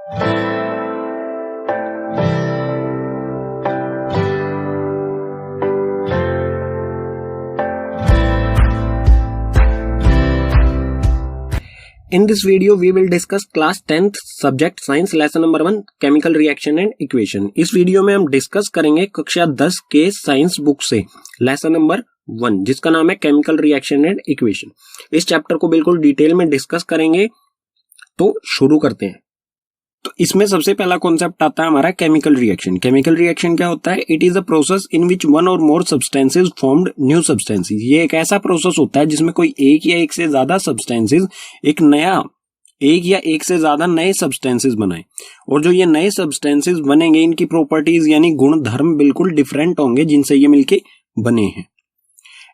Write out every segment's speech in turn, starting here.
In this video, we will discuss class 10th subject science lesson number 1 chemical reaction and equation। इस video में हम discuss करेंगे कक्षा 10 के साइंस बुक से लेसन नंबर 1 जिसका नाम है केमिकल रिएक्शन एंड इक्वेशन। इस चैप्टर को बिल्कुल डिटेल में डिस्कस करेंगे, तो शुरू करते हैं। तो इसमें सबसे पहला कॉन्सेप्ट आता है हमारा केमिकल रिएक्शन। केमिकल रिएक्शन क्या होता है? It is a process in which one or more substances formed new substances. ये एक ऐसा प्रोसेस होता है जिसमें कोई एक या एक से ज्यादा सब्सटेंसेस एक या एक से ज्यादा नए सब्सटेंसेस बनाए, और जो ये नए सब्सटेंसेस बनेंगे इनकी प्रॉपर्टीज यानी गुण धर्म बिल्कुल डिफरेंट होंगे जिनसे ये मिलके बने हैं।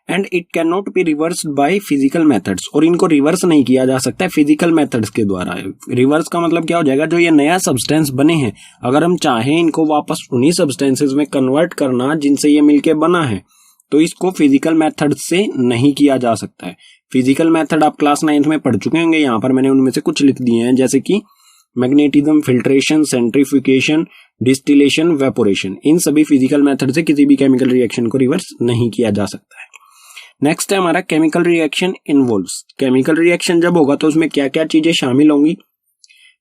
And it can not be reversed by physical methods, और इनको रिवर्स नहीं किया जा सकता है फिजिकल मेथड्स के द्वारा। रिवर्स का मतलब क्या हो जाएगा? जो ये नया सब्सटेंस बने हैं, अगर हम चाहें इनको वापस उन्हीं सब्सटेंसेस में कन्वर्ट करना जिनसे ये मिलके बना है, तो इसको फिजिकल मेथड से नहीं किया जा सकता है। फिजिकल मेथड आप क्लास 9th में पढ़ चुके होंगे, यहाँ पर मैंने उनमें से कुछ लिख दिए हैं, जैसे कि magnetism, filtration, centrifugation, distillation, evaporation. इन सभी फिजिकल मेथड से किसी भी केमिकल रिएक्शन को रिवर्स नहीं किया जा सकता है। नेक्स्ट है हमारा chemical reaction involves. Chemical reaction जब होगा तो उसमें क्या क्या चीजें शामिल होंगी?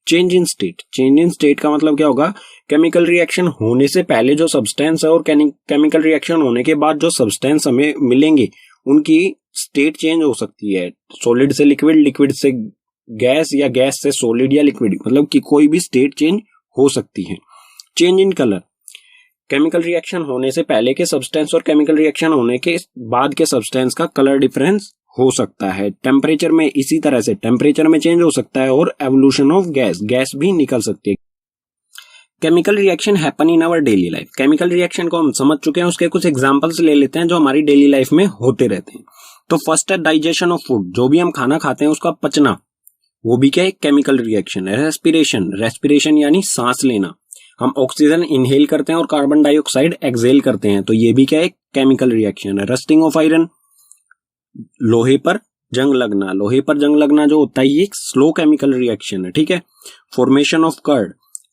Change in state. Change in state का मतलब क्या होगा? केमिकल रिएक्शन होने से पहले जो सब्सटेंस है और केमिकल रिएक्शन होने के बाद जो सब्सटेंस हमें मिलेंगे उनकी स्टेट चेंज हो सकती है। सॉलिड से लिक्विड, लिक्विड से गैस, या गैस से सॉलिड या लिक्विड, मतलब कि कोई भी स्टेट चेंज हो सकती है। Change in colour. Chemical reaction होने से पहले के सब्सटेंस और केमिकल रिएक्शन होने के बाद के सब्सटेंस का कलर डिफरेंस हो सकता है। टेम्परेचर में इसी तरह से टेम्परेचर में चेंज हो सकता है, और एवोल्यूशन ऑफ गैस, गैस भी निकल सकती है। Chemical reaction happen in our daily life. Chemical reaction को हम समझ चुके हैं, उसके कुछ एग्जांपल्स ले लेते हैं जो हमारी डेली लाइफ में होते रहते हैं। तो फर्स्ट है डाइजेशन ऑफ फूड। जो भी हम खाना खाते हैं उसका पचना, वो भी क्या है? केमिकल रिएक्शन है। रेस्पिरेशन, रेस्पिरेशन यानी सांस लेना। हम ऑक्सीजन इनहेल करते हैं और कार्बन डाइऑक्साइड एक्सहेल करते हैं, तो ये भी क्या है? केमिकल रिएक्शन है। रस्टिंग ऑफ आयरन, लोहे पर जंग लगना। लोहे पर जंग लगना जो होता है ये एक स्लो केमिकल रिएक्शन है, ठीक है। फॉर्मेशन ऑफ कर्ड,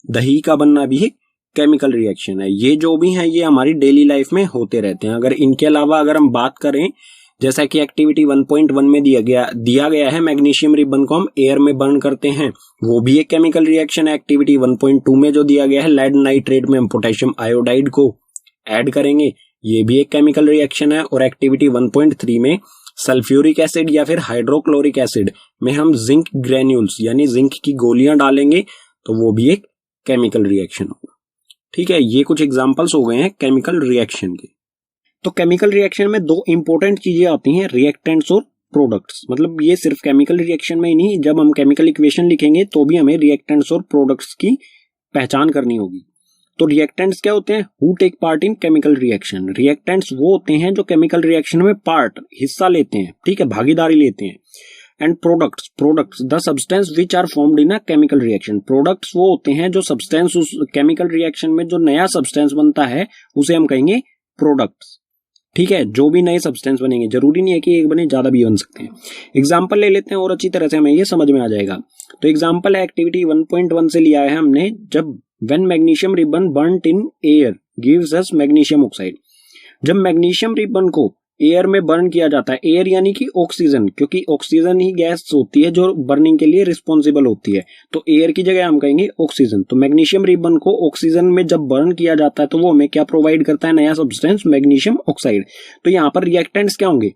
दही का बनना भी एक केमिकल रिएक्शन है। ये जो भी है ये हमारी डेली लाइफ में होते रहते हैं। अगर इनके अलावा अगर हम बात करें, जैसा कि एक्टिविटी 1.1 में दिया गया है, मैग्नीशियम रिबन को हम एयर में बर्न करते हैं, वो भी एक केमिकल रिएक्शन है। एक्टिविटी 1.2 में जो दिया गया है, लेड नाइट्रेट में हम पोटेशियम आयोडाइड को ऐड करेंगे, ये भी एक केमिकल रिएक्शन है। और एक्टिविटी 1.3 में सल्फ्यूरिक एसिड या फिर हाइड्रोक्लोरिक एसिड में हम जिंक ग्रेन्यूल्स यानी जिंक की गोलियां डालेंगे, तो वो भी एक केमिकल रिएक्शन होगा, ठीक है। ये कुछ एग्जांपल्स हो गए हैं केमिकल रिएक्शन के। तो केमिकल रिएक्शन में दो इंपॉर्टेंट चीजें आती हैं, रिएक्टेंट्स और प्रोडक्ट्स। मतलब ये सिर्फ केमिकल रिएक्शन में ही नहीं, जब हम केमिकल इक्वेशन लिखेंगे तो भी हमें रिएक्टेंट्स और प्रोडक्ट्स की पहचान करनी होगी। तो रिएक्टेंट्स क्या होते हैं? Who take part in chemical reaction. Reactants वो होते हैं जो केमिकल रिएक्शन में हिस्सा लेते हैं, ठीक है, भागीदारी लेते हैं। And products the substance which are formed in a chemical reaction. Products वो होते हैं जो सब्सटेंस उस केमिकल रिएक्शन में जो नया सब्सटेंस बनता है उसे हम कहेंगे प्रोडक्ट्स, ठीक है। जो भी नए सब्सटेंस बनेंगे, जरूरी नहीं है कि एक बने, ज्यादा भी बन सकते हैं। एग्जांपल ले लेते हैं और अच्छी तरह से हमें ये समझ में आ जाएगा। तो एग्जांपल है एक्टिविटी 1.1 से लिया है हमने, जब when magnesium ribbon burned in air gives us magnesium oxide. जब मैग्नीशियम रिबन को एयर में बर्न किया जाता है, एयर यानी कि ऑक्सीजन, क्योंकि ऑक्सीजन ही गैस होती है जो बर्निंग के लिए रिस्पॉन्सिबल होती है, तो एयर की जगह हम कहेंगे ऑक्सीजन। तो मैग्नीशियम रिबन को ऑक्सीजन में जब बर्न किया जाता है तो वो हमें क्या प्रोवाइड करता है? नया सब्सटेंस, मैग्नीशियम ऑक्साइड। तो यहाँ पर रिएक्टेंट्स क्या होंगे?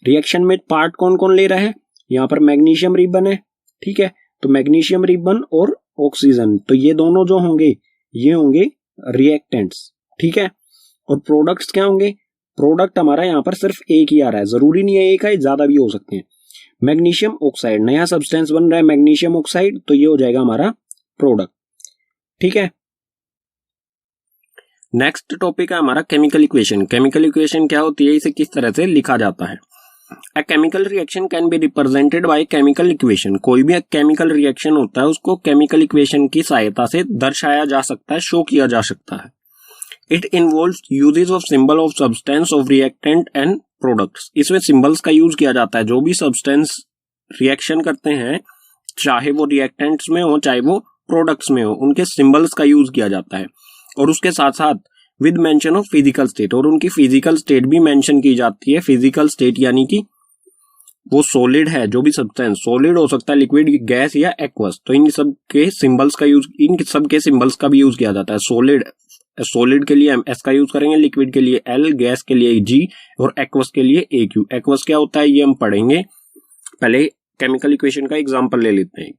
रिएक्शन में पार्ट कौन कौन ले रहा है? यहाँ पर मैग्नीशियम रिबन है, ठीक है। तो मैग्नीशियम रिबन और ऑक्सीजन, तो ये दोनों जो होंगे ये होंगे रिएक्टेंट्स, ठीक है। और प्रोडक्ट्स क्या होंगे? प्रोडक्ट हमारा यहाँ पर सिर्फ एक ही आ रहा है, जरूरी नहीं है एक है, ज्यादा भी हो सकते हैं। मैग्नीशियम ऑक्साइड, नया सब्सटेंस बन रहा है मैग्नीशियम ऑक्साइड, तो ये हो जाएगा हमारा प्रोडक्ट, ठीक है। नेक्स्ट टॉपिक है हमारा केमिकल इक्वेशन। केमिकल इक्वेशन क्या होती है, इसे किस तरह से लिखा जाता है? अ chemical reaction can be represented by chemical equation. कोई भी केमिकल रिएक्शन होता है उसको केमिकल इक्वेशन की सहायता से दर्शाया जा सकता है, शो किया जा सकता है। It involves uses of symbol of substance of reactant and products. इसमें सिंबल्स का यूज किया जाता है। जो भी सब्सटेंस रिएक्शन करते हैं, चाहे वो रिएक्टेंट्स में हो चाहे वो प्रोडक्ट्स में हो उनके सिंबल्स का यूज किया जाता है, और उसके साथ साथ with mention of physical state, और उनकी फिजिकल स्टेट भी मेंशन की जाती है। फिजिकल स्टेट यानी कि वो सॉलिड है, जो भी सब्सटेंस सॉलिड हो सकता है, लिक्विड, गैस या एक्वस, तो इन सब के सिंबल्स का यूज, इन सब के सिंबल्स का भी यूज किया जाता है। सॉलिड के लिए हम एस का यूज करेंगे, लिक्विड के लिए एल, गैस के लिए जी और एक्वस के लिए ए क्यू। एक्वस क्या होता है ये हम पढ़ेंगे, पहले केमिकल इक्वेशन का एग्जांपल ले लेते हैं।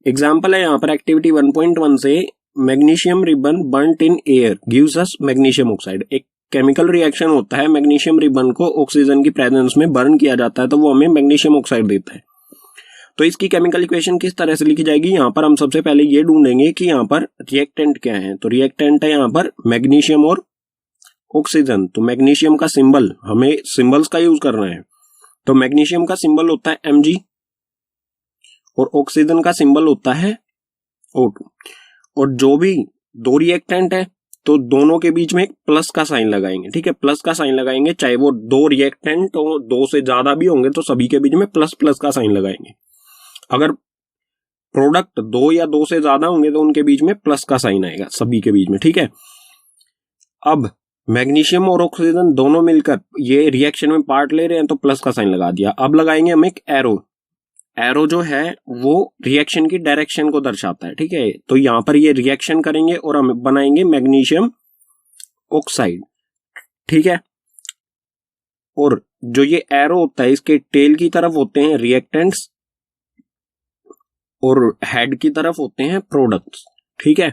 एग्जांपल है यहाँ पर एक्टिविटी 1.1 से, magnesium ribbon burnt in air gives us magnesium oxide. एक केमिकल रिएक्शन होता है, मैग्नीशियम रिबन को ऑक्सीजन की प्रेजेंस में बर्न किया जाता है तो वो हमें मैग्नीशियम ऑक्साइड देता है। तो इसकी केमिकल इक्वेशन किस तरह से लिखी जाएगी, यहाँ पर हम सबसे पहले ये ढूंढेंगे कि यहाँ पर रिएक्टेंट क्या है। तो रिएक्टेंट है यहाँ पर मैग्नीशियम और ऑक्सीजन। तो मैग्नीशियम का सिंबल, हमें सिंबल्स का यूज करना है, तो मैग्नीशियम का सिंबल होता है Mg और ऑक्सीजन का सिंबल होता है O2। और जो भी दो रिएक्टेंट है तो दोनों के बीच में एक प्लस का साइन लगाएंगे, ठीक है, प्लस का साइन लगाएंगे, चाहे वो दो रिएक्टेंट और दो से ज्यादा भी होंगे तो सभी के बीच में प्लस प्लस का साइन लगाएंगे। अगर प्रोडक्ट दो या दो से ज्यादा होंगे तो उनके बीच में प्लस का साइन आएगा सभी के बीच में, ठीक है। अब मैग्नीशियम और ऑक्सीजन दोनों मिलकर ये रिएक्शन में पार्ट ले रहे हैं तो प्लस का साइन लगा दिया। अब लगाएंगे हम एक एरो। एरो जो है वो रिएक्शन की डायरेक्शन को दर्शाता है, ठीक है। तो यहां पर ये रिएक्शन करेंगे और हम बनाएंगे मैग्नीशियम ऑक्साइड, ठीक है। और जो ये एरो होता है इसके टेल की तरफ होते हैं रिएक्टेंट्स और हेड की तरफ होते हैं प्रोडक्ट्स, ठीक है।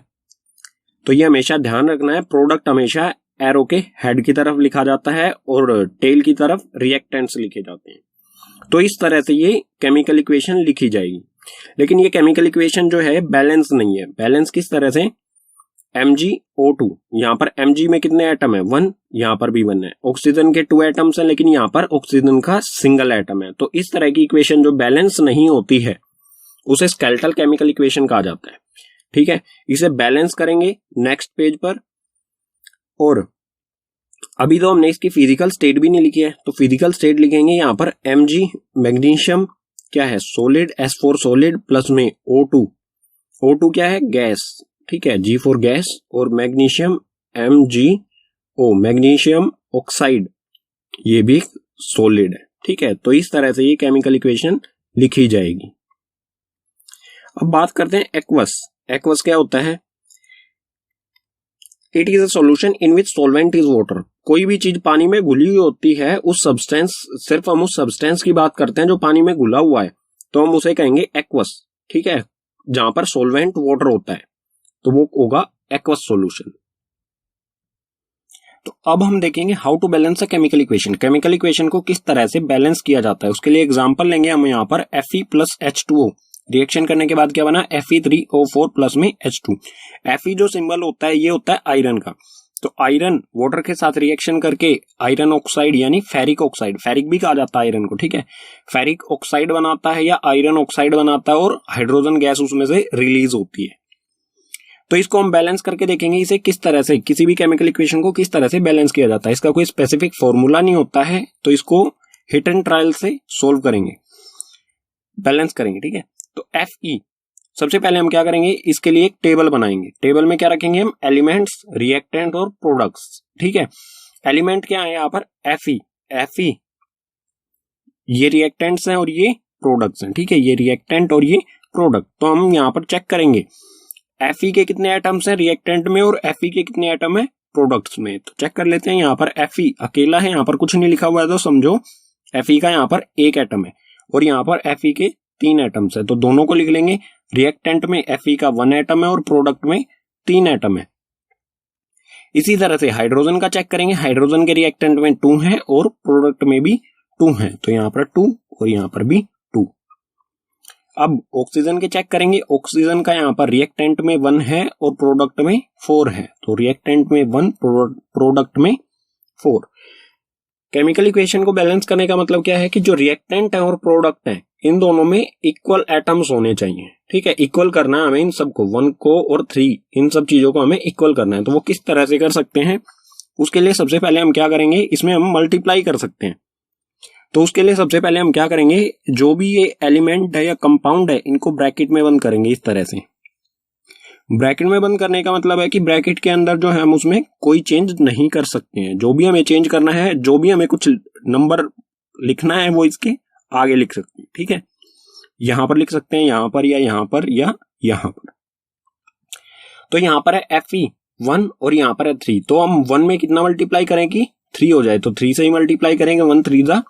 तो ये हमेशा ध्यान रखना है, प्रोडक्ट हमेशा एरो के हेड की तरफ लिखा जाता है और टेल की तरफ रिएक्टेंट्स लिखे जाते हैं। तो इस तरह से ये केमिकल इक्वेशन लिखी जाएगी। लेकिन ये केमिकल इक्वेशन जो है बैलेंस नहीं है। बैलेंस किस तरह से, MgO2, यहाँ पर Mg में कितने एटम है, 1, यहाँ पर भी 1 है। ऑक्सीजन के 2 एटम्स हैं लेकिन यहाँ पर ऑक्सीजन का सिंगल एटम है। तो इस तरह की इक्वेशन जो बैलेंस नहीं होती है उसे स्केलेटल केमिकल इक्वेशन कहा जाता है, ठीक है। इसे बैलेंस करेंगे नेक्स्ट पेज पर। और अभी तो हमने इसकी फिजिकल स्टेट भी नहीं लिखी है, तो फिजिकल स्टेट लिखेंगे यहाँ पर Mg, मैग्नीशियम क्या है सॉलिड, S4 सॉलिड, प्लस में O2 क्या है गैस, ठीक है, G फॉर गैस, और मैग्नीशियम MgO, मैग्नीशियम ऑक्साइड, ये भी सॉलिड है, ठीक है। तो इस तरह से ये केमिकल इक्वेशन लिखी जाएगी। अब बात करते हैं एक्वस। एक्वस क्या होता है, it is a solution in which solvent is water. कोई भी चीज पानी में घुली हुई होती है, उस सब्सटेंस, सिर्फ हम उस सब्सटेंस की बात करते हैं जो पानी में घुला हुआ है, तो हम उसे कहेंगे एक्वस, ठीक है। जहां पर सॉल्वेंट वाटर होता है तो वो होगा एक्वस सॉल्यूशन। तो अब हम देखेंगे how to balance a chemical equation. Chemical equation को किस तरह से बैलेंस किया जाता है, उसके लिए एग्जांपल लेंगे हम यहाँ पर Fe प्लस H2O। रिएक्शन करने के बाद क्या बना, Fe3O4 प्लस में H2। Fe जो सिंबल होता है ये होता है आयरन का। तो आयरन वाटर के साथ रिएक्शन करके आयरन ऑक्साइड यानी फेरिक ऑक्साइड, फेरिक भी कहा जाता है आयरन को, ठीक है, फेरिक ऑक्साइड बनाता है या आयरन ऑक्साइड बनाता है और हाइड्रोजन गैस उसमें से रिलीज होती है। तो इसको हम बैलेंस करके देखेंगे इसे किस तरह से, किसी भी केमिकल इक्वेशन को किस तरह से बैलेंस किया जाता है। इसका कोई स्पेसिफिक फॉर्मूला नहीं होता है, तो इसको हिट एंड ट्रायल से सोल्व करेंगे, बैलेंस करेंगे, ठीक है। तो Fe, सबसे पहले हम क्या करेंगे, इसके लिए एक टेबल बनाएंगे। टेबल में क्या रखेंगे हम, एलिमेंट्स, रिएक्टेंट और प्रोडक्ट्स, ठीक है। एलिमेंट क्या है यहाँ पर, Fe ये रिएक्टेंट्स हैं और ये प्रोडक्ट्स हैं, ठीक है, ये रिएक्टेंट और ये प्रोडक्ट। तो हम यहाँ पर चेक करेंगे Fe के कितने एटम्स हैं रिएक्टेंट में और Fe के कितने एटम है प्रोडक्ट्स में। तो चेक कर लेते हैं, यहाँ पर Fe अकेला है, यहाँ पर कुछ नहीं लिखा हुआ है तो समझो Fe का यहाँ पर एक एटम है और यहाँ पर Fe के 3 एटम्स है, तो दोनों को लिख लेंगे। रिएक्टेंट में Fe का 1 एटम है और प्रोडक्ट में 3 एटम है। इसी तरह से हाइड्रोजन का चेक करेंगे, हाइड्रोजन के रिएक्टेंट में 2 है और प्रोडक्ट में भी 2 है, तो यहाँ पर 2 और यहाँ पर भी 2। अब ऑक्सीजन के चेक करेंगे, ऑक्सीजन का यहाँ पर रिएक्टेंट में 1 है और प्रोडक्ट में 4 है, तो रिएक्टेंट में 1, प्रोडक्ट में 4। केमिकल इक्वेशन को बैलेंस करने का मतलब क्या है कि जो रिएक्टेंट है और प्रोडक्ट है इन दोनों में इक्वल एटम्स होने चाहिए, ठीक है। इक्वल करना है हमें इन सबको, 1 को और 3, इन सब चीजों को हमें इक्वल करना है। तो वो किस तरह से कर सकते हैं, उसके लिए सबसे पहले हम क्या करेंगे, इसमें हम मल्टीप्लाई कर सकते हैं। तो उसके लिए सबसे पहले हम क्या करेंगे, जो भी ये एलिमेंट है या कंपाउंड है इनको ब्रैकेट में बंद करेंगे इस तरह से। ब्रैकेट में बंद करने का मतलब है कि ब्रैकेट के अंदर जो है हम उसमें कोई चेंज नहीं कर सकते हैं। जो भी हमें चेंज करना है, जो भी हमें कुछ नंबर लिखना है वो इसके आगे लिख सकते हैं। ठीक है, यहां पर लिख सकते हैं, यहां पर या यहां पर या यहां पर। तो यहां पर है FE1 और यहां पर है 3। तो हम 1 में कितना मल्टीप्लाई करें कि 3 हो जाए, तो 3 से ही मल्टीप्लाई करेंगे। 1 3 जा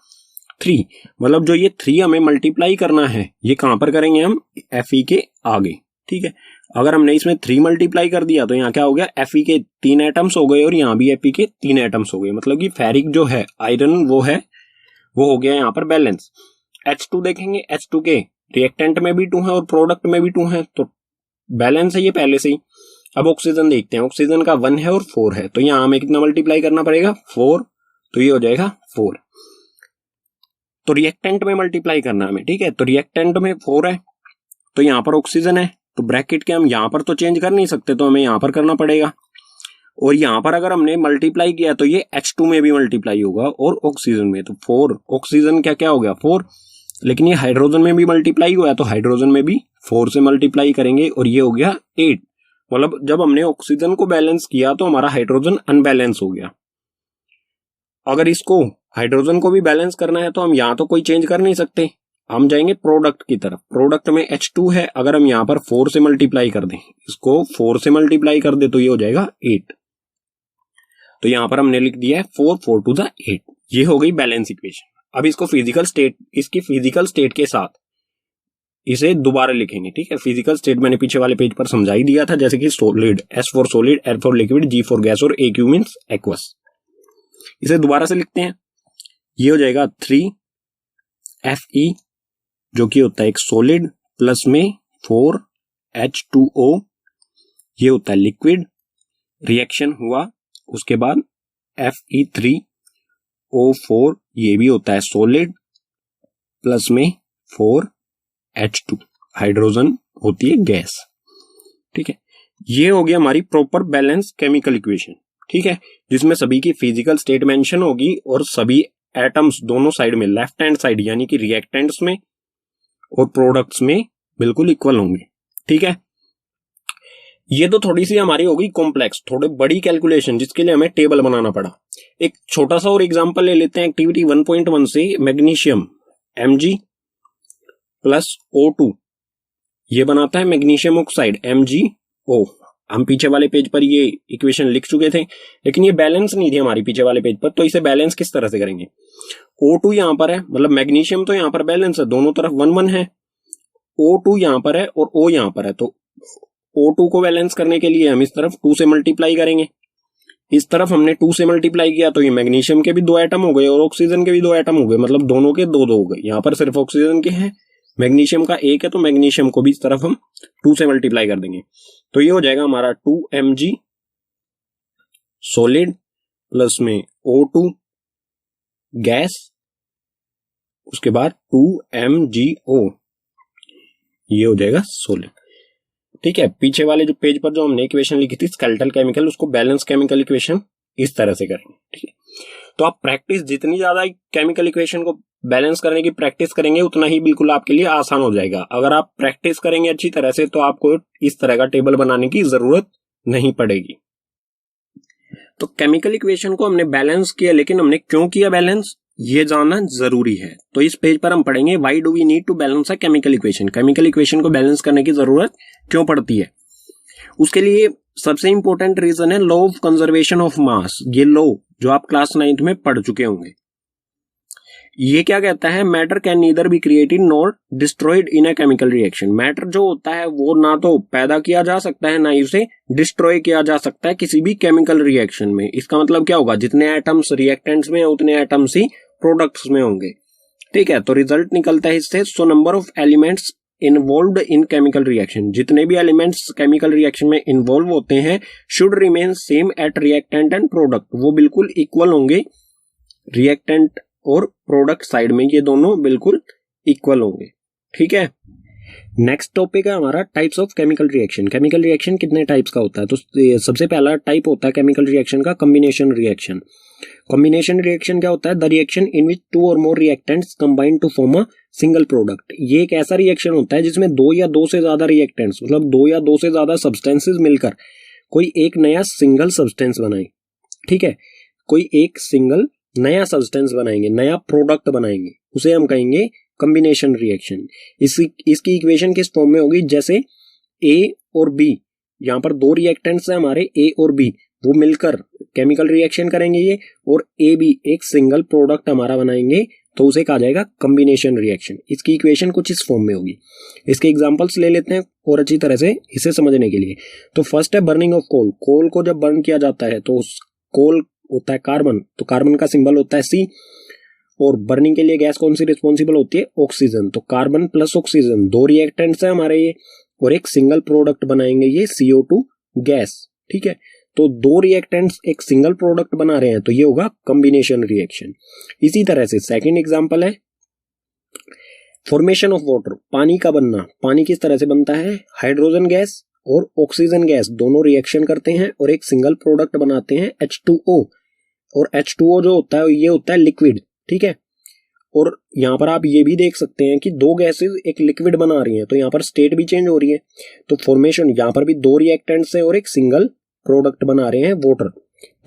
3, मतलब जो ये 3 हमें मल्टीप्लाई करना है ये कहां पर करेंगे हम, FE के आगे। ठीक है, अगर हमने इसमें 3 मल्टीप्लाई कर दिया तो यहाँ क्या हो गया, Fe के 3 एटम्स हो गए और यहाँ भी Fe के 3 एटम्स हो गए। मतलब कि फेरिक जो है आयरन वो हो गया यहाँ पर बैलेंस। H2 देखेंगे, H2 के रिएक्टेंट में भी 2 है और प्रोडक्ट में भी 2 है, तो बैलेंस है ये पहले से ही। अब ऑक्सीजन देखते हैं, ऑक्सीजन का 1 है और 4 है, तो यहाँ हमें कितना मल्टीप्लाई करना पड़ेगा, 4, तो ये हो जाएगा 4। तो रिएक्टेंट में मल्टीप्लाई करना हमें। ठीक है, तो रिएक्टेंट में 4 है तो यहाँ पर ऑक्सीजन है, तो ब्रैकेट के हम यहां पर तो चेंज कर नहीं सकते, तो हमें यहां पर करना पड़ेगा। और यहां पर अगर हमने मल्टीप्लाई किया तो ये H2 में भी मल्टीप्लाई होगा और ऑक्सीजन में, तो 4 ऑक्सीजन क्या क्या हो गया 4, लेकिन ये हाइड्रोजन में भी मल्टीप्लाई हुआ है तो हाइड्रोजन में भी 4 से मल्टीप्लाई करेंगे और ये हो गया 8। मतलब जब हमने ऑक्सीजन को बैलेंस किया तो हमारा हाइड्रोजन अनबैलेंस हो गया। अगर इसको हाइड्रोजन को भी बैलेंस करना है तो हम यहां तो कोई चेंज कर नहीं सकते, हम जाएंगे प्रोडक्ट की तरफ। प्रोडक्ट में H2 है, अगर हम यहां पर 4 से मल्टीप्लाई कर दें, इसको 4 से मल्टीप्लाई कर दे तो ये हो जाएगा 8। तो यहां पर हमने लिख दिया है 4 4 टू द 8। ये हो गई बैलेंस इक्वेशन। अब इसको फिजिकल स्टेट, इसकी फिजिकल स्टेट के साथ इसे दोबारा लिखेंगे। ठीक है, फिजिकल स्टेट मैंने पीछे वाले पेज पर समझा ही दिया था, जैसे कि solid, S for solid, R for liquid, G for gas और AQ मींस एक्वस। इसे दोबारा से लिखते हैं, ये हो जाएगा 3Fe जो कि होता है एक सॉलिड, प्लस में 4H2O ये होता है लिक्विड, रिएक्शन हुआ उसके बाद Fe3O4 ये भी होता है सॉलिड, प्लस में 4H2 हाइड्रोजन होती है गैस। ठीक है, ये हो गया हमारी प्रॉपर बैलेंस केमिकल इक्वेशन। ठीक है, जिसमें सभी की फिजिकल स्टेट मेंशन होगी और सभी एटम्स दोनों साइड में, लेफ्ट हैंड साइड यानी कि रिएक्टेंट्स में और प्रोडक्ट्स में बिल्कुल इक्वल होंगे। ठीक है, ये तो थोड़ी सी हमारी होगी कॉम्प्लेक्स, थोड़ी बड़ी कैलकुलेशन जिसके लिए हमें टेबल बनाना पड़ा। एक छोटा सा और एग्जांपल ले लेते हैं एक्टिविटी 1.1 से। मैग्नीशियम Mg प्लस O2 ये बनाता है मैग्नीशियम ऑक्साइड MgO। हम पीछे वाले पेज पर ये इक्वेशन लिख चुके थे, लेकिन ये बैलेंस नहीं थी हमारी पीछे वाले पेज पर, तो इसे बैलेंस किस तरह से करेंगे। O2 यहां पर है, मतलब मैग्नीशियम तो यहां पर बैलेंस है, दोनों तरफ 1 1 है। O2 यहां पर है और O यहां पर है, तो O2 को बैलेंस करने के लिए हम इस तरफ 2 से मल्टीप्लाई करेंगे। इस तरफ हमने 2 से मल्टीप्लाई किया तो ये मैग्नीशियम के भी 2 एटम हो गए और ऑक्सीजन के भी 2 एटम हो गए, मतलब दोनों के 2 2 हो गए। यहां पर सिर्फ ऑक्सीजन के हैं, मैग्नीशियम का 1 है, तो मैग्नीशियम को भी इस तरफ हम 2 से मल्टीप्लाई कर देंगे। तो ये हो जाएगा हमारा 2Mg सॉलिड प्लस में O2 गैस, उसके बाद 2MgO ये हो जाएगा सॉलिड। ठीक है, पीछे वाले जो पेज पर जो हमने इक्वेशन लिखी थी स्केलेटल केमिकल, उसको बैलेंस केमिकल इक्वेशन इस तरह से करेंगे। ठीक है, तो आप प्रैक्टिस जितनी ज्यादा केमिकल इक्वेशन को बैलेंस करने की प्रैक्टिस करेंगे उतना ही बिल्कुल आपके लिए आसान हो जाएगा। अगर आप प्रैक्टिस करेंगे अच्छी तरह से तो आपको इस तरह का टेबल बनाने की जरूरत नहीं पड़ेगी। तो केमिकल इक्वेशन को हमने बैलेंस किया, लेकिन हमने क्यों किया बैलेंस ये जानना जरूरी है। तो इस पेज पर हम पढ़ेंगे why do we need to balance a chemical equation. Chemical equation को बैलेंस करने की जरूरत क्यों पड़ती है। उसके लिए सबसे इंपॉर्टेंट रीजन है law of conservation of mass. ये लॉ जो आप क्लास 9th में पढ़ चुके होंगे, ये क्या कहता है, matter can neither be created nor destroyed in a chemical reaction. Matter जो होता है वो ना तो पैदा किया जा सकता है ना ही उसे डिस्ट्रॉय किया जा सकता है किसी भी केमिकल रिएक्शन में। इसका मतलब क्या होगा, जितने एटम्स रिएक्टेंट्स में उतने एटम्स ही प्रोडक्ट्स में होंगे। ठीक है, तो रिजल्ट निकलता है इससे, so number of elements involved in chemical reaction, जितने भी एलिमेंट्स केमिकल रिएक्शन में इन्वॉल्व होते हैं should remain same at reactant and product, वो बिल्कुल इक्वल होंगे रिएक्टेंट और प्रोडक्ट साइड में, ये दोनों बिल्कुल इक्वल होंगे। ठीक है, नेक्स्ट टॉपिक है हमारा types of chemical reaction. Chemical reaction कितने टाइप्स का होता है, तो सबसे पहला टाइप होता है केमिकल रिएक्शन का कॉम्बिनेशन रिएक्शन। कॉम्बिनेशन रिएक्शन क्या होता है? The reaction in which 2 or more reactants combine to form a single product. ये एक ऐसा रिएक्शन होता है जिसमें 2 या 2 से ज्यादा रिएक्टेंट्स, मतलब 2 या 2 से ज्यादा सब्सटेंसेस मिलकर कोई एक नया सिंगल सब्सटेंस बनाए। ठीक है, कोई एक सिंगल नया सब्सटेंस बनाएंगे, नया प्रोडक्ट बनाएंगे, उसे हम कहेंगे कॉम्बिनेशन रिएक्शन। इसकी इक्वेशन किस फॉर्म में होगी? जैसे ए और बी, यहाँ पर 2 रिएक्टेंट्स हैं हमारे ए और बी, वो मिलकर केमिकल रिएक्शन करेंगे ये, और ए बी एक सिंगल प्रोडक्ट हमारा बनाएंगे, तो उसे कहा जाएगा कॉम्बिनेशन रिएक्शन। इसकी इक्वेशन कुछ इस फॉर्म में होगी। इसके एग्जांपल्स ले लेते हैं और अच्छी तरह से इसे समझने के लिए। तो फर्स्ट है बर्निंग ऑफ कोल। कोल को जब बर्न किया जाता है तो उस कोल होता है कार्बन, तो कार्बन का सिंबल होता है C, और बर्निंग के लिए गैस कौन सी रिस्पॉन्सिबल होती है? ऑक्सीजन। तो कार्बन प्लस ऑक्सीजन 2 रिएक्टेंट्स है हमारे ये, और एक सिंगल प्रोडक्ट बनाएंगे ये CO2 गैस। ठीक है, तो 2 रिएक्टेंट्स एक सिंगल प्रोडक्ट बना रहे हैं, तो ये होगा कॉम्बिनेशन रिएक्शन। इसी तरह से सेकंड एग्जांपल है फॉर्मेशन ऑफ वाटर, पानी का बनना। पानी किस तरह से बनता है? हाइड्रोजन गैस और ऑक्सीजन गैस दोनों रिएक्शन करते हैं और एक सिंगल प्रोडक्ट बनाते हैं H2O, और H2O जो होता है ये होता है लिक्विड। ठीक है, और यहाँ पर आप ये भी देख सकते हैं कि 2 गैसेस एक लिक्विड बना रही हैं, तो यहाँ पर स्टेट भी चेंज हो रही है। तो फॉर्मेशन, यहाँ पर भी 2 रिएक्टेंट्स हैं और एक सिंगल प्रोडक्ट बना रहे हैं वाटर,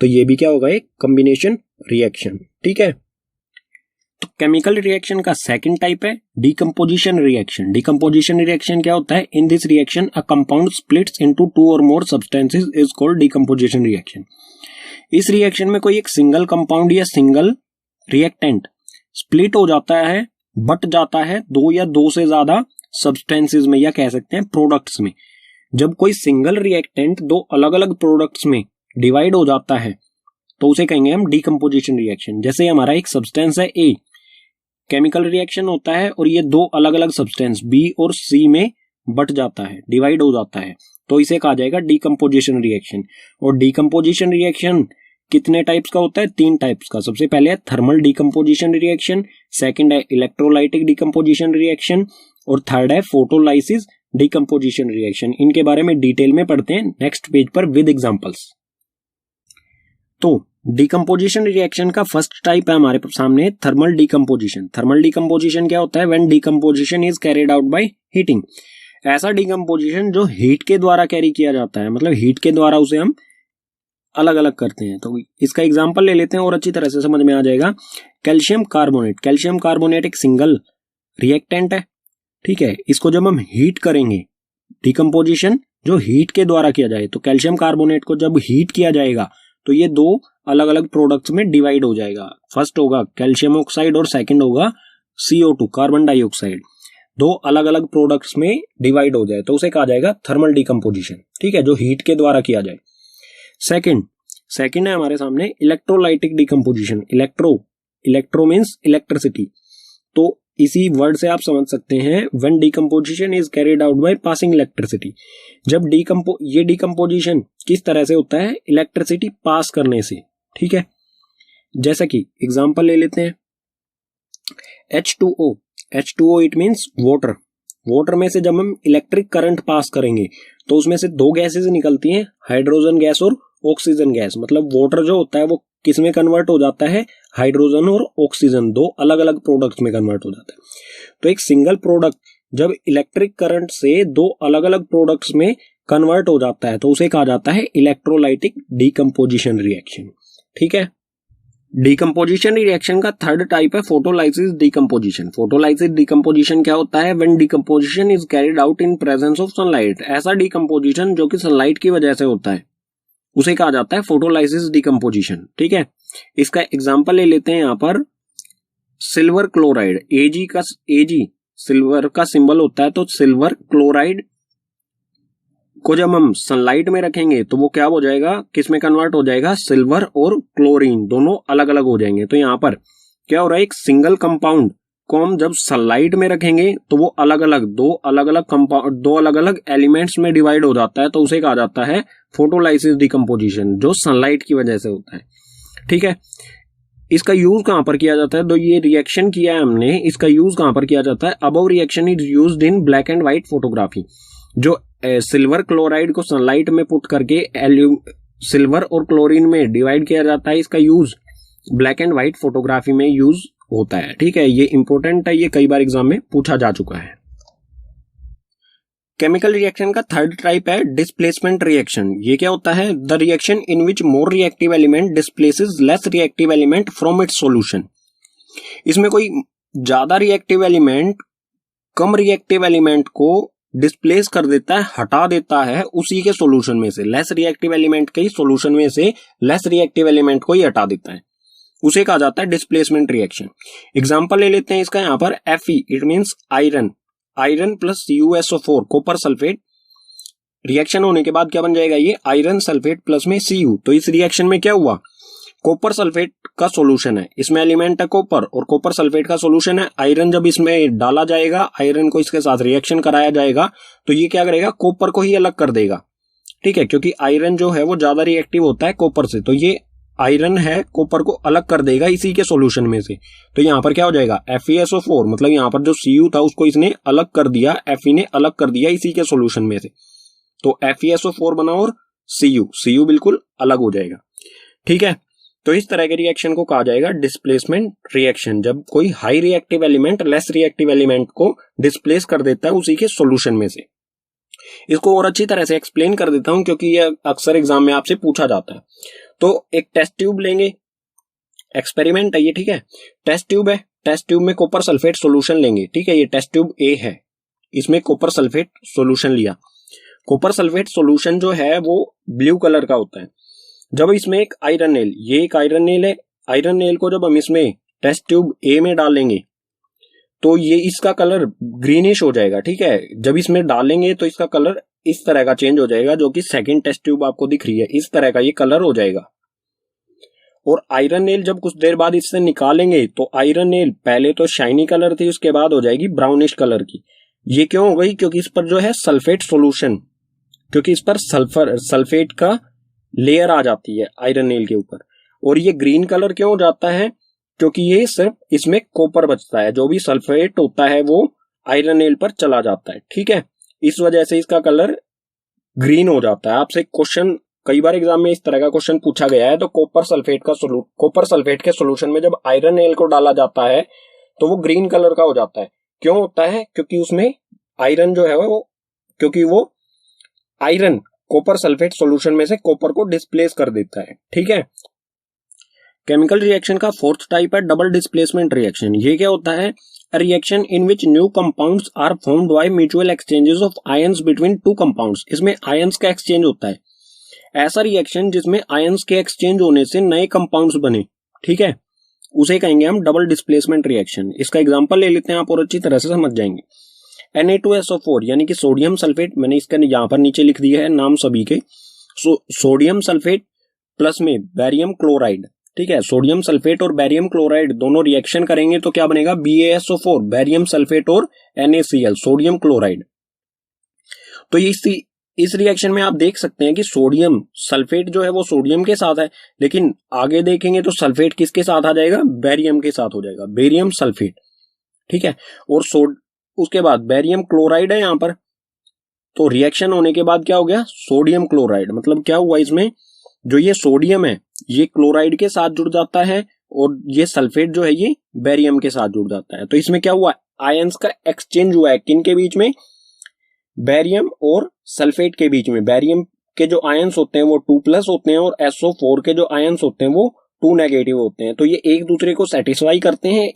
तो ये भी क्या होगा? एक कॉम्बिनेशन रिएक्शन। ठीक है, तो केमिकल रिएक्शन का सेकंड टाइप है डीकंपोजिशन रिएक्शन। डीकंपोजिशन रिएक्शन क्या होता है? In this reaction a compound splits into 2 or more substances is called decomposition reaction. इस रिएक्शन में कोई एक सिंगल कंपाउंड या सिंगल रिएक्टेंट स्प्लिट हो जाता है, बट जाता है 2 या 2 से ज्यादा सब्सटेंसेस में, या कह सकते हैं प्रोडक्ट्स में। जब कोई सिंगल रिएक्टेंट 2 अलग अलग प्रोडक्ट्स में डिवाइड हो जाता है तो उसे कहेंगे हम डीकंपोजिशन रिएक्शन। जैसे हमारा एक सब्सटेंस है ए, केमिकल रिएक्शन होता है और ये 2 अलग अलग सब्सटेंस बी और सी में बट जाता है, डिवाइड हो जाता है, तो इसे कहा जाएगा डीकंपोजिशन रिएक्शन। और डीकंपोजिशन रिएक्शन कितने टाइप्स का होता है? 3 टाइप्स का। सबसे पहले है थर्मल डीकंपोजिशन रिएक्शन, सेकंड है इलेक्ट्रोलाइटिक डीकंपोजिशन रिएक्शन, और थर्ड है फोटोलाइसिस डीकंपोजिशन रिएक्शन। इनके बारे में डिटेल में पढ़ते हैं नेक्स्ट पेज पर विद एग्जांपल्स। तो डीकंपोजिशन रिएक्शन का फर्स्ट टाइप है हमारे सामने थर्मल डीकंपोजिशन। थर्मल डीकंपोजिशन क्या होता है? When decomposition is carried out by heating. ऐसा डीकंपोजिशन जो हीट के द्वारा कैरी किया जाता है, मतलब हीट के द्वारा उसे हम अलग अलग करते हैं। तो इसका एग्जांपल ले लेते हैं और अच्छी तरह से समझ में आ जाएगा। Calcium carbonate. कैल्शियम कार्बोनेट एक सिंगल रिएक्टेंट है। ठीक है, इसको जब हम हीट करेंगे, डीकंपोजिशन जो हीट के द्वारा किया जाए, तो कैल्शियम कार्बोनेट को जब हीट किया जाएगा तो ये 2 अलग अलग प्रोडक्ट्स में डिवाइड हो जाएगा। फर्स्ट होगा कैल्शियम ऑक्साइड और सेकंड होगा CO2 कार्बन डाइऑक्साइड। 2 अलग अलग प्रोडक्ट्स में डिवाइड हो जाए तो उसे कहा जाएगा थर्मल डीकंपोजिशन। ठीक है, जो हीट के द्वारा किया जाए। सेकंड है हमारे सामने electrolytic decomposition. Electro means electricity, तो इसी वर्ड से आप समझ सकते हैं when decomposition is carried out by passing electricity. जब ये डीकंपोजिशन किस तरह से होता है? इलेक्ट्रिसिटी पास करने से। ठीक है, जैसा कि एग्जांपल ले लेते हैं H2O it means water. Water में से जब हम इलेक्ट्रिक करंट पास करेंगे तो उसमें से 2 गैसेस निकलती हैं, हाइड्रोजन गैस और ऑक्सीजन गैस। मतलब वाटर जो होता है वो किस में कन्वर्ट हो जाता है? हाइड्रोजन और ऑक्सीजन 2 अलग अलग प्रोडक्ट्स में कन्वर्ट हो जाता है। तो एक सिंगल प्रोडक्ट जब इलेक्ट्रिक करंट से 2 अलग अलग प्रोडक्ट्स में कन्वर्ट हो जाता है तो उसे कहा जाता है इलेक्ट्रोलाइटिक डीकंपोजिशन रिएक्शन। ठीक है, डीकंपोजिशन रिएक्शन का थर्ड टाइप है फोटोलाइसिस डीकंपोजिशन। फोटोलाइसिस डीकंपोजिशन क्या होता है? When decomposition is carried out in presence of sunlight. ऐसा डीकंपोजिशन जो कि सनलाइट की वजह से होता है उसे कहा जाता है फोटोलाइसिस डीकंपोजिशन। ठीक है, इसका एग्जांपल ले लेते हैं यहाँ पर सिल्वर क्लोराइड। Ag सिल्वर का सिंबल होता है, तो सिल्वर क्लोराइड को जब हम सनलाइट में रखेंगे तो वो क्या हो जाएगा? किस में कन्वर्ट हो जाएगा? सिल्वर और क्लोरीन दोनों अलग अलग हो जाएंगे। तो यहाँ पर क्या हो रहा है? एक सिंगल कंपाउंड को हम जब सनलाइट में रखेंगे तो वो अलग अलग 2 अलग अलग एलिमेंट्स में डिवाइड हो जाता है, तो उसे कहा जाता है फोटोलाइसिस डीकंपोजिशन, जो सनलाइट की वजह से होता है। ठीक है, इसका यूज कहां पर किया जाता है? तो ये रिएक्शन किया है हमने, इसका यूज कहां पर किया जाता है? Above reaction is used in black and white photography. जो सिल्वर क्लोराइड को सनलाइट में पुट करके सिल्वर और क्लोरीन में डिवाइड किया जाता है, इसका use black and white photography में यूज होता है। ठीक है, ये इंपॉर्टेंट है, ये कई बार एग्जाम में पूछा जा चुका है। केमिकल रिएक्शन का थर्ड टाइप है डिस्प्लेसमेंट रिएक्शन। ये क्या होता है? The reaction in which more reactive element displaces less reactive element from its solution. इसमें कोई ज्यादा रिएक्टिव एलिमेंट कम रिएक्टिव एलिमेंट को डिस्प्लेस कर देता है, हटा देता है उसी के सॉल्यूशन में से। लेस रिएक्टिव एलिमेंट के सॉल्यूशन में से लेस रिएक्टिव एलिमेंट को ही हटा देता है, उसे कहा जाता है डिस्प्लेसमेंट रिएक्शन। एग्जांपल ले लेते हैं इसका यहां पर Fe, it means iron, iron plus CuSO4 copper sulphate. Reaction होने के बाद क्या बन जाएगा? ये आयरन सल्फेट प्लस में Cu। तो इस रिएक्शन में क्या हुआ? कॉपर सल्फेट का सॉल्यूशन है, इसमें एलिमेंट है कॉपर और कॉपर सल्फेट का सॉल्यूशन है आयरन। जब इसमें डाला जाएगा, आयरन को इसके साथ रिएक्शन कराया जाएगा, तो ये क्या करेगा? कॉपर को ही अलग कर देगा। ठीक है, क्योंकि आयरन जो है वो ज्यादा रिएक्टिव होता है कॉपर से, तो ये आयरन है कॉपर को अलग कर देगा इसी के सॉल्यूशन में से। तो यहां पर क्या हो जाएगा? FeSO4, मतलब यहां पर जो Cu था उसको इसने अलग कर दिया, Fe ने अलग कर दिया इसी के सॉल्यूशन में से, तो FeSO4 बना और Cu बिल्कुल अलग हो जाएगा। ठीक है, तो इस तरह के रिएक्शन को कहा जाएगा डिस्प्लेसमेंट रिएक्शन, जब कोई high reactive element less reactive element को डिस्प्लेस कर देता है उसी के सॉल्यूशन में से। इसको और अच्छी तरह से एक्सप्लेन कर देता हूं क्योंकि यह अक्सर एग्जाम में आपसे पूछा जाता है। तो एक टेस्ट ट्यूब लेंगे, एक्सपेरिमेंट है ये। ठीक है, टेस्ट ट्यूब है, टेस्ट ट्यूब में कॉपर सल्फेट सॉल्यूशन लेंगे। ठीक है, ये टेस्ट ट्यूब A है, इसमें कॉपर सल्फेट सॉल्यूशन लिया। कॉपर सल्फेट सॉल्यूशन जो है वो ब्लू कलर का होता है। जब इसमें एक आयरन नेल, ये एक आयरन नेल है, आयरन नेल को जब हम इसमें टेस्ट ट्यूब A में डालेंगे तो ये इसका कलर ग्रीनिश हो जाएगा। ठीक है, जब इसमें डालेंगे तो इसका कलर इस तरह का चेंज हो जाएगा, जो कि सेकंड टेस्ट ट्यूब आपको दिख रही है, इस तरह का ये कलर हो जाएगा। और आयरन नेल जब कुछ देर बाद इससे निकालेंगे तो आयरन नेल पहले तो शाइनी कलर थी, उसके बाद हो जाएगी ब्राउनिश कलर की। ये क्यों हो गई? क्योंकि इस पर जो है सल्फेट सॉल्यूशन, क्योंकि इस पर सल्फेट का लेयर आ जाती है आयरन नेल के ऊपर। और ये ग्रीन कलर क्यों हो जाता है? क्योंकि ये सिर्फ इसमें कॉपर बचता है, जो भी सल्फेट होता है वो आयरन नेल पर चला जाता है। ठीक है, इस वजह से इसका कलर ग्रीन हो जाता है। आपसे क्वेश्चन कई बार एग्जाम में इस तरह का क्वेश्चन पूछा गया है। तो कॉपर सल्फेट के सॉल्यूशन में जब आयरन नेल को डाला जाता है तो वो ग्रीन कलर का हो जाता है। क्यों होता है? क्योंकि उसमें आयरन जो है वो आयरन कॉपर सल्फेट सॉल्यूशन में से कॉपर को डिस्प्लेस कर देता है। ठीक है, केमिकल रिएक्शन का फोर्थ टाइप है डबल डिस्प्लेसमेंट रिएक्शन। ये क्या होता है? A reaction in which new compounds are formed by mutual exchanges of ions between two compounds। इसमें ions का exchange होता है। ऐसा रिएक्शन जिसमें ions के exchange होने से नए compounds बने, ठीक है, उसे कहेंगे हम डबल डिस्प्लेसमेंट रिएक्शन। इसका एग्जांपल ले लेते हैं, आप और अच्छी तरह से समझ जाएंगे। Na2SO4 यानी कि सोडियम सल्फेट, मैंने इसका यहां पर नीचे लिख दिया है नाम सभी के। सोडियम सल्फेट प्लस में बैरियम क्लोराइड। ठीक है, सोडियम सल्फेट और बैरियम क्लोराइड दोनों रिएक्शन करेंगे तो क्या बनेगा? BaSO4, बैरियम सल्फेट और NaCl, सोडियम क्लोराइड। तो इस रिएक्शन में आप देख सकते हैं कि सोडियम सल्फेट जो है वो सोडियम के साथ है, लेकिन आगे देखेंगे तो सल्फेट किसके साथ आ जाएगा? बैरियम के साथ हो जाएगा, बैरियम सल्फेट। ठीक है, और उसके बाद बैरियम क्लोराइड है यहां पर, तो रिएक्शन होने के बाद क्या हो गया? Sodium chloride. मतलब क्या हुआ? इसमें जो ये सोडियम है ये क्लोराइड के साथ जुड़ जाता है और ये सल्फेट जो है ये बैरियम के साथ जुड़ जाता है। तो इसमें क्या हुआ? आयंस का एक्सचेंज हुआ है। किन के बीच में? बैरियम और सल्फेट के बीच में। बैरियम के जो आयंस होते हैं वो 2+ होते हैं और SO4 के जो आयंस होते हैं वो 2 नेगेटिव होते हैं। तो ये एक दूसरे को सेटिस्फाई करते हैं।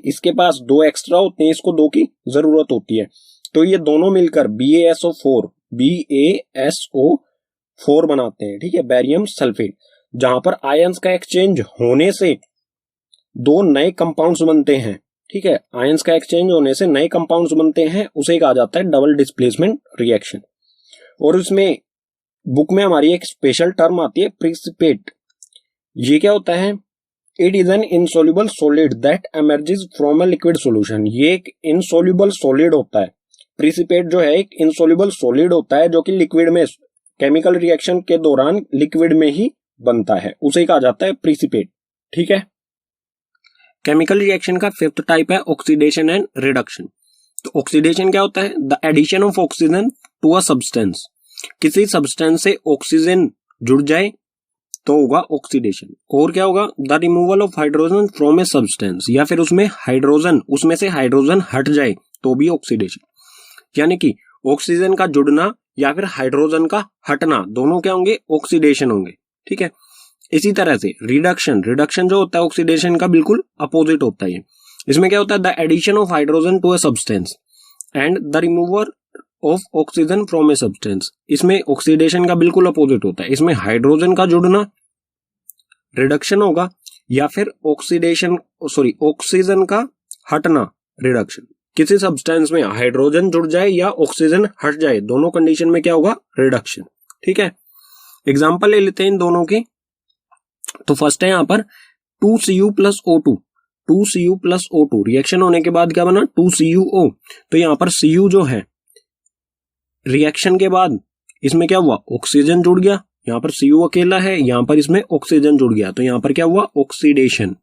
इसके पास 2 एक्स्ट्रा होते हैं, इसको 2 की जरूरत होती है। तो ये दोनों मिलकर BaSO4 बनाते हैं। ठीक है, बैरियम सल्फेट, जहां पर आयंस का एक्सचेंज होने से 2 नए कंपाउंड्स बनते हैं। ठीक है, आयंस का एक्सचेंज होने से नए कंपाउंड्स बनते हैं, उसे कहा जाता है डबल डिस्प्लेसमेंट रिएक्शन। और उसमें बुक में हमारी एक स्पेशल टर्म आती है प्रिसिपेट। ये क्या होता है? It is an insoluble solid that emerges from a liquid solution. ये एक इनसोल्यूबल सॉलिड होता है। प्रिसिपेट जो है एक इनसोल्यूबल सॉलिड होता है जो कि लिक्विड में, केमिकल रिएक्शन के दौरान लिक्विड में ही बनता है, उसे कहा जाता है प्रिसिपेट। ठीक है, केमिकल रिएक्शन का फिफ्थ टाइप है ऑक्सीडेशन एंड रिडक्शन। तो ऑक्सीडेशन क्या होता है? The addition of oxygen to a substance. किसी सब्सटेंस से ऑक्सीजन जुड़ जाए तो होगा ऑक्सीडेशन। और क्या होगा, the removal of hydrogen from a substance, या फिर उसमें से हाइड्रोजन हट जाए तो भी ऑक्सीडेशन। यानी कि ऑक्सीजन का जुड़ना या फिर हाइड्रोजन का हटना, दोनों क्या होंगे, ऑक्सीडेशन होंगे। ठीक है, इसी तरह से रिडक्शन जो होता है ऑक्सीडेशन का बिल्कुल अपोजिट होता है। इसमें क्या होता है, the addition of hydrogen to a substance and the removal of oxygen from a substance. इसमें ऑक्सीडेशन का बिल्कुल अपोजिट होता है। इसमें हाइड्रोजन का जुड़ना रिडक्शन होगा, या फिर ऑक्सीजन का हटना रिडक्शन। किसी सब्सटेंस में हाइड्रोजन जुड़ जाए या ऑक्सीजन हट जाए, दोनों कंडीशन में क्या होगा, रिडक्शन। ठीक है, एग्जांपल ले लेते हैं इन दोनों के। तो फर्स्ट है यहां पर 2Cu plus O2, 2Cu plus O2 reaction होने के बाद क्या बना, 2CuO। तो यहां पर Cu जो है रिएक्शन के बाद इसमें क्या हुआ, ऑक्सीजन जुड़ गया। यहां पर Cu अकेला है, यहां पर इसमें ऑक्सीजन जुड़ गया, तो यहां पर क्या हुआ, ऑक्सीडेशन।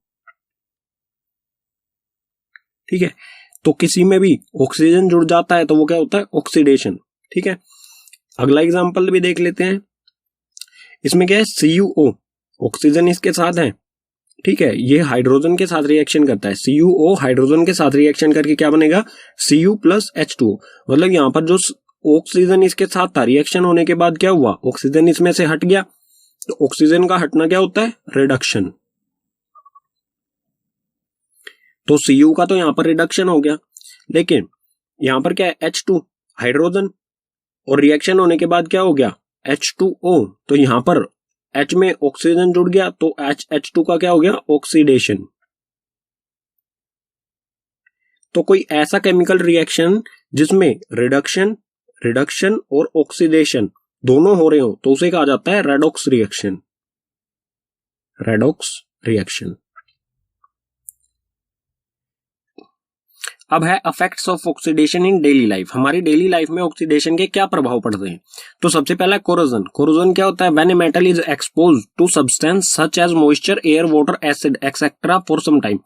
ठीक है, तो किसी में भी ऑक्सीजन जुड़ जाता है तो वो क्या होता है, ऑक्सीडेशन। ठीक है, अगला एग्जांपल भी देख लेते हैं। इसमें क्या है, CuO, ऑक्सीजन इसके साथ है। ठीक है, ये हाइड्रोजन के साथ रिएक्शन करता है। CuO हाइड्रोजन के साथ रिएक्शन करके क्या बनेगा, Cu प्लस H2O। मतलब यहां पर जो ऑक्सीजन इसके साथ था, रिएक्शन होने के बाद क्या हुआ, ऑक्सीजन इसमें से हट गया। तो ऑक्सीजन का हटना क्या होता है, रिडक्शन। तो Cu का तो यहां पर रिडक्शन हो गया, लेकिन यहां पर क्या है, H2 हाइड्रोजन, और रिएक्शन होने के बाद क्या हो गया, H2O। तो यहां पर H में ऑक्सीजन जुड़ गया, तो H2 का क्या हो गया, ऑक्सीडेशन। तो कोई ऐसा केमिकल रिएक्शन जिसमें रिडक्शन और ऑक्सीडेशन दोनों हो रहे हो, तो उसे कहा जाता है रेडॉक्स रिएक्शन। अब है effects of oxidation in daily life. हमारी डेली लाइफ में ऑक्सीडेशन के क्या प्रभाव पड़ते हैं। तो सबसे पहला कोरोजन क्या होता है, when a metal is exposed to substance such as moisture, air, water, acid etcetera for some time.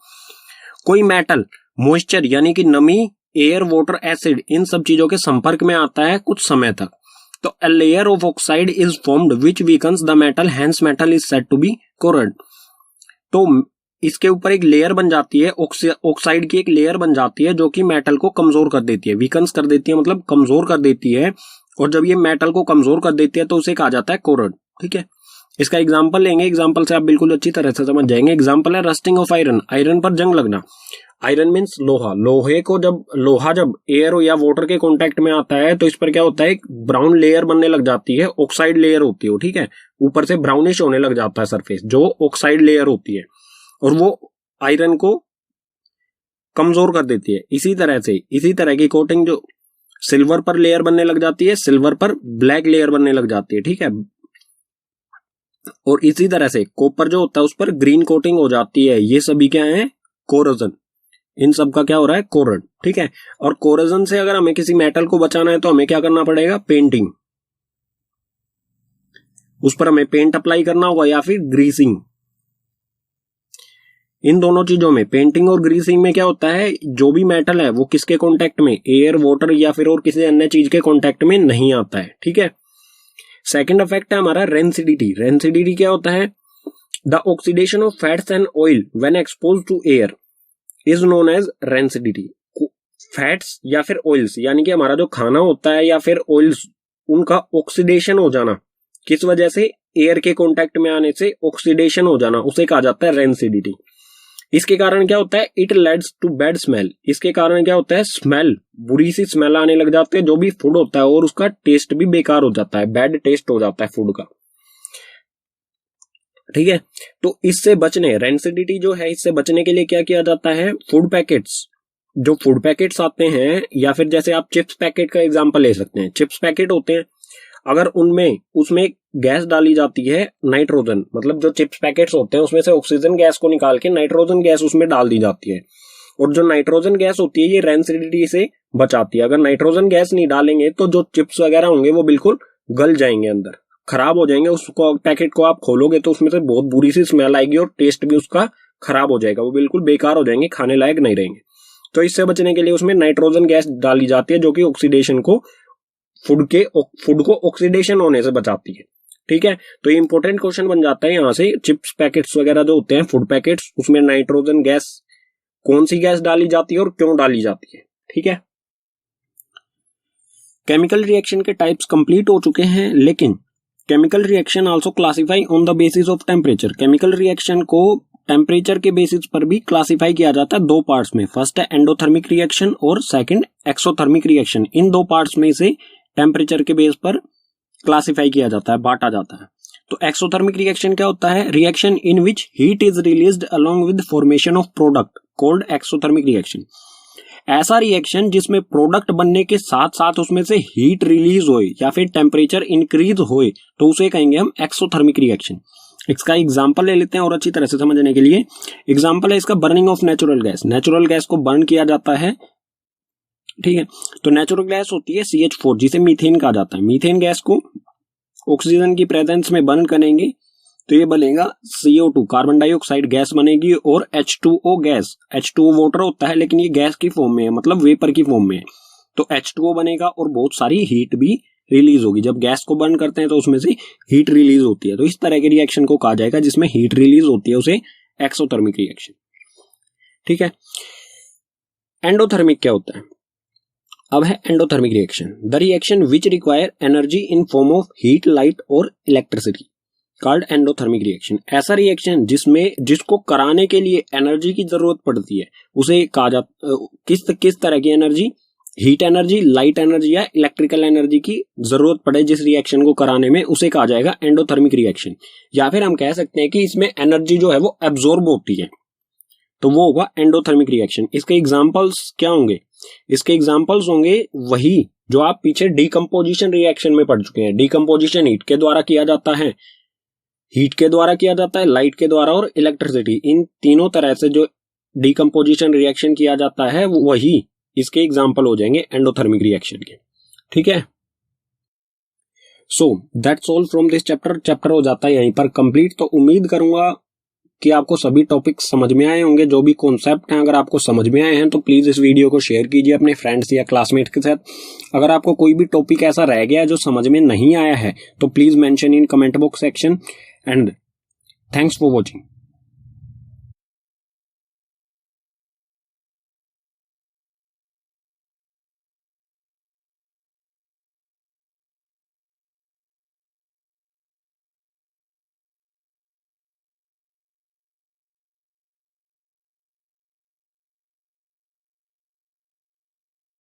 कोई मेटल मॉइस्चर यानी कि नमी, एयर, वाटर, एसिड, इन सब चीजों के संपर्क में आता है कुछ समय तक, तो a layer of oxide is formed which weakens the metal, hence metal is said to be corroded. तो इसके ऊपर एक लेयर बन जाती है, ऑक्साइड की एक लेयर बन जाती है जो कि मेटल को कमजोर कर देती है। वीकन्स कर देती है मतलब कमजोर कर देती है, और जब ये मेटल को कमजोर कर देती है तो उसे कहा जाता है कोरोड। ठीक है, इसका एग्जांपल लेंगे, एग्जांपल से आप बिल्कुल अच्छी तरह से समझ जाएंगे। एग्जांपल है रस्टिंग ऑफ आयरन, आयरन पर जंग लगना। आयरन मीन्स लोहा, लोहा जब एयर या वाटर के कांटेक्ट में आता है तो इस पर क्या होता है, एक ब्राउन लेयर बनने लग जाती है, ऑक्साइड लेयर होती है। ठीक है, ऊपर से ब्राउनिश होने लग जाता है सरफेस, जो ऑक्साइड लेयर होती है, और वो आयरन को कमजोर कर देती है। इसी तरह की कोटिंग जो सिल्वर पर लेयर बनने लग जाती है, सिल्वर पर ब्लैक लेयर बनने लग जाती है। ठीक है, और इसी तरह से कॉपर जो होता है उस पर ग्रीन कोटिंग हो जाती है। ये सभी क्या है, कोरोजन। इन सब का क्या हो रहा है, कोरोड। ठीक है, और कोरोजन से अगर हमें किसी मेटल को बचाना है तो हमें क्या करना पड़ेगा, पेंटिंग, उस पर हमें पेंट अप्लाई करना होगा या फिर ग्रीसिंग। इन दोनों चीजों में, पेंटिंग और ग्रीसिंग में क्या होता है, जो भी मेटल है वो किसके कांटेक्ट में, एयर, वाटर या फिर और किसी अन्य चीज के कांटेक्ट में नहीं आता है। ठीक है, सेकंड इफेक्ट है हमारा रेंसिडिटी। रेंसिडिटी क्या होता है, the oxidation of fats and oil when exposed to air is known as rancidity. Fats या फिर ऑयल्स, यानी कि हमारा जो खाना होता है या फिर ऑयल्स, उनका ऑक्सीडेशन हो जाना, किस वजह से, एयर के कांटेक्ट में आने से ऑक्सीडेशन हो जाना, उसे कहा जाता है रेंसिडिटी। इसके कारण क्या होता है, it leads to bad smell. इसके कारण क्या होता है, स्मेल, बुरी सी स्मेल आने लग जाती है जो भी फूड होता है, और उसका टेस्ट भी बेकार हो जाता है, बैड टेस्ट हो जाता है फूड का। ठीक है, तो इससे बचने, रेंसिडिटी जो है, इससे बचने के लिए क्या किया जाता है, फूड पैकेट्स, जो फूड पैकेट्स आते हैं, या फिर जैसे आप चिप्स पैकेट का एग्जांपल ले सकते हैं। चिप्स पैकेट होते हैं, अगर उसमें गैस डाली जाती है नाइट्रोजन, मतलब जो चिप्स पैकेट्स होते हैं उसमें से ऑक्सीजन गैस को निकाल के नाइट्रोजन गैस उसमें डाल दी जाती है, और जो नाइट्रोजन गैस होती है ये रेंसिडिटी से बचाती है। अगर नाइट्रोजन गैस नहीं डालेंगे तो जो चिप्स वगैरह होंगे वो बिल्कुल गल जाएंगे, अंदर खराब हो जाएंगे। उसको पैकेट को आप खोलोगे तो उसमें से बहुत बुरी सी स्मेल आएगी और टेस्ट भी उसका खराब हो जाएगा, वो बिल्कुल बेकार हो जाएंगे, खाने लायक नहीं रहेंगे। तो इससे बचने के लिए उसमें नाइट्रोजन गैस डाली जाती है जो कि ऑक्सीडेशन को, फूड को ऑक्सीडेशन होने से बचाती है। ठीक है, तो ये इंपॉर्टेंट क्वेश्चन बन जाता है यहाँ से। चिप्स पैकेट्स वगैरह जो होते हैं, फूड पैकेट्स, उसमें नाइट्रोजन गैस, कौन सी गैस डाली जाती है और क्यों डाली जाती है। ठीक है, केमिकल रिएक्शन के टाइप्स कंप्लीट हो चुके हैं, लेकिन chemical reaction also classify on the basis of temperature. Chemical reaction को टेम्परेचर के बेसिस पर भी क्लासिफाई किया जाता है दो पार्ट्स में। फर्स्ट है एंडोथर्मिक रिएक्शन और सेकंड एक्सोथर्मिक रिएक्शन। इन दो पार्ट्स में से टेम्परेचर के बेस पर क्लासिफाई किया जाता है, बांटा जाता है। तो एक्सोथर्मिक रिएक्शन क्या होता है? Reaction in which heat is released along with formation of product called exothermic reaction. ऐसा रिएक्शन जिसमें प्रोडक्ट बनने के साथ साथ उसमें से हीट रिलीज होए या फिर टेम्परेचर इंक्रीज होए तो उसे कहेंगे हम एक्सोथर्मिक रिएक्शन। इसका एग्जांपल ले लेते हैं और अच्छी तरह से समझने के लिए। एग्जांपल है इसका burning of natural gas. Natural gas को बर्न किया जाता है, ठीक है, तो नेचुरल गैस होती है CH4 जिसे मीथेन कहा जाता है। मीथेन गैस को ऑक्सीजन की प्रेजेंस में बर्न करेंगे तो ये बनेगा CO2 कार्बन डाइऑक्साइड गैस बनेगी और H2O गैस। H2O वाटर होता है लेकिन ये गैस की फॉर्म में है, मतलब वेपर की फॉर्म में है। तो H2O बनेगा और बहुत सारी हीट भी रिलीज होगी। जब गैस को बर्न करते हैं तो उसमें से हीट रिलीज होती है। तो इस तरह के रिएक्शन को कहा जाएगा जिसमें हीट रिलीज होती है, उसे एक्सोथर्मिक रिएक्शन। ठीक है, एंडोथर्मिक क्या होता है? अब है endothermic reaction, the reaction which require energy in form of heat, light और इलेक्ट्रिसिटी कॉल्ड एंडोथर्मिक रिएक्शन। ऐसा रिएक्शन जिसको कराने के लिए एनर्जी की जरूरत पड़ती है उसे कहा जाता, किस तरह की energy? Heat energy, light energy या इलेक्ट्रिकल एनर्जी की जरूरत पड़े जिस रिएक्शन को कराने में, उसे कहा जाएगा एंडोथर्मिक रिएक्शन। या फिर हम कह सकते हैं कि इसमें एनर्जी जो है वो एब्जॉर्ब होती है, तो वो होगा एंडोथर्मिक रिएक्शन। इसके एग्जांपल्स क्या होंगे? इसके एग्जांपल्स होंगे वही जो आप पीछे डीकंपोजिशन रिएक्शन में पढ़ चुके हैं। डीकंपोजिशन हीट के द्वारा किया जाता है, हीट के द्वारा किया जाता है, लाइट के द्वारा और इलेक्ट्रिसिटी, इन तीनों तरह से जो डीकंपोजिशन रिएक्शन किया जाता है वही इसके एग्जांपल हो जाएंगे एंडोथर्मिक रिएक्शन के। ठीक है, so that's all from this chapter. Chapter हो जाता है यहीं पर कंप्लीट। तो उम्मीद करूंगा कि आपको सभी टॉपिक समझ में आए होंगे, जो भी कॉन्सेप्ट हैं। अगर आपको समझ में आए हैं तो प्लीज इस वीडियो को शेयर कीजिए अपने फ्रेंड्स या क्लासमेट के साथ। अगर आपको कोई भी टॉपिक ऐसा रह गया है जो समझ में नहीं आया है तो please mention in comment box section. And thanks for watching.